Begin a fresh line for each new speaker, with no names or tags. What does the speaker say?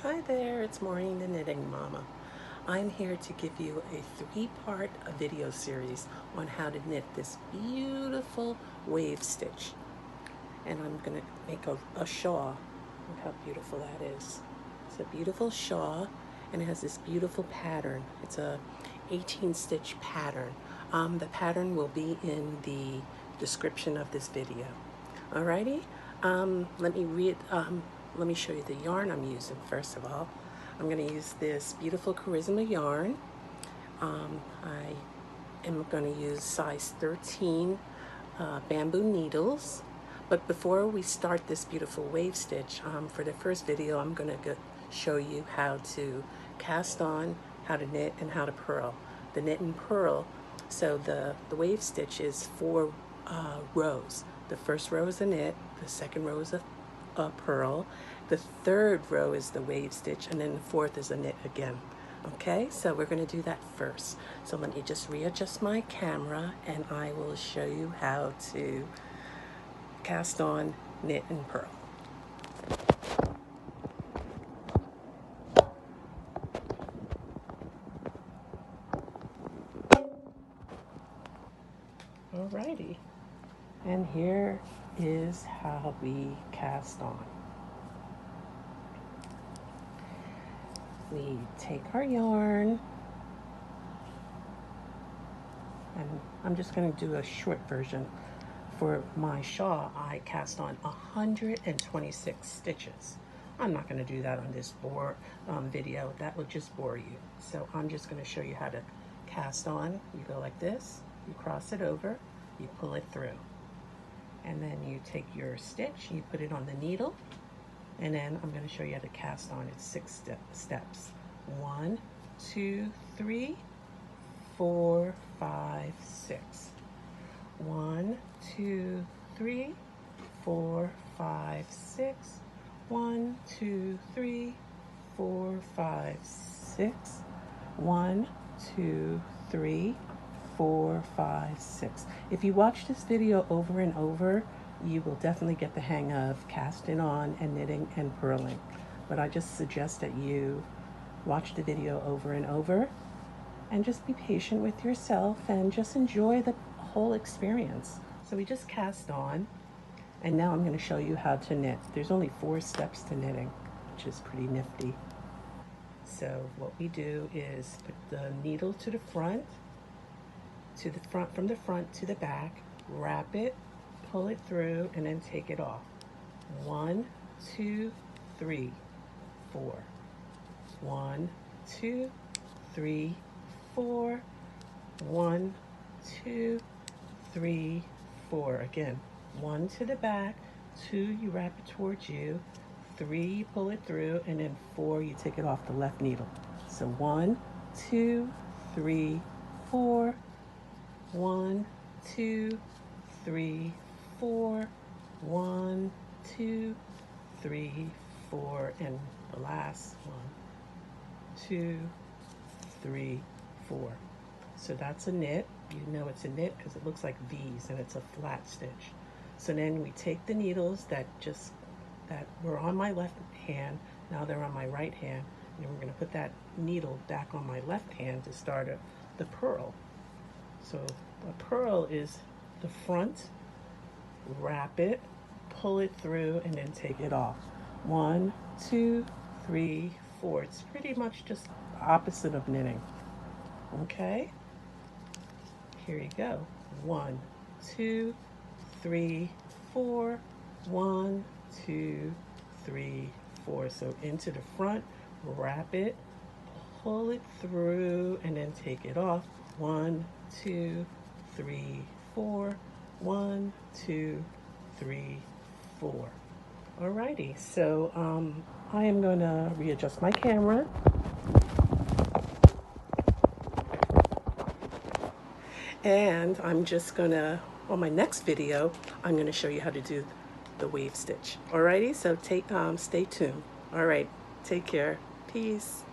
Hi there, it's Maureen the Knitting Mama. I'm here to give you a three-part video series on how to knit this beautiful wave stitch. And I'm going to make a shawl. Look how beautiful that is. It's a beautiful shawl and it has this beautiful pattern. It's a 18 stitch pattern. The pattern will be in the description of this video. Alrighty, let me show you the yarn I'm using. First of all, I'm going to use this beautiful charisma yarn. I am going to use size 13 bamboo needles. But before we start this beautiful wave stitch, for the first video, I'm going to show you how to cast on, how to knit, and how to purl. The knit and purl, so the wave stitch is 4 rows. The first row is a knit, the second row is a purl, the third row is the wave stitch, and then the fourth is a knit again. Okay, so we're going to do that first. So let me just readjust my camera and I will show you how to cast on, knit, and purl. Alrighty, and here is how we cast on. We take our yarn, and I'm just going to do a short version. For my shawl, I cast on 126 stitches. I'm not going to do that on this video. That would just bore you. So I'm just going to show you how to cast on. You go like this, you cross it over, you pull it through. And then you take your stitch, you put it on the needle, and then I'm going to show you how to cast on. It's 6 steps. 1, 2, 3, 4, 5, 6. 1, 2, 3, 4, 5, 6. 1, 2, 3, 4, 5, 6. 1, 2, 3, 4, 5, 6. If you watch this video over and over, you will definitely get the hang of casting on and knitting and purling. But I just suggest that you watch the video over and over and just be patient with yourself and just enjoy the whole experience. So we just cast on, and now I'm going to show you how to knit. There's only 4 steps to knitting, which is pretty nifty. So what we do is put the needle to the front, from the front to the back, wrap it, pull it through, and then take it off. 1, 2, 3, 4. 1, 2, 3, 4. 1, 2, 3, 4. Again, 1 to the back, 2 you wrap it towards you, 3 you pull it through, and then 4 you take it off the left needle. So 1, 2, 3, 4. 1, 2, 3, 4. 1, 2, 3, 4, and the last 1, 2, 3, 4. So that's a knit. You know it's a knit because it looks like V's and it's a flat stitch. So then we take the needles that were on my left hand, now they're on my right hand, and we're going to put that needle back on my left hand to start the purl. So a purl is the front, wrap it, pull it through, and then take it off. 1, 2, 3, 4. It's pretty much just the opposite of knitting. Okay? Here you go. 1, 2, 3, 4. 1, 2, 3, 4. So into the front, wrap it, pull it through, and then take it off. 1, 2, 3, 4. 1, 2, 3, 4. Alrighty, so I am going to readjust my camera. And I'm just going to, on my next video, I'm going to show you how to do the wave stitch. Alrighty, so stay tuned. Alright, take care. Peace.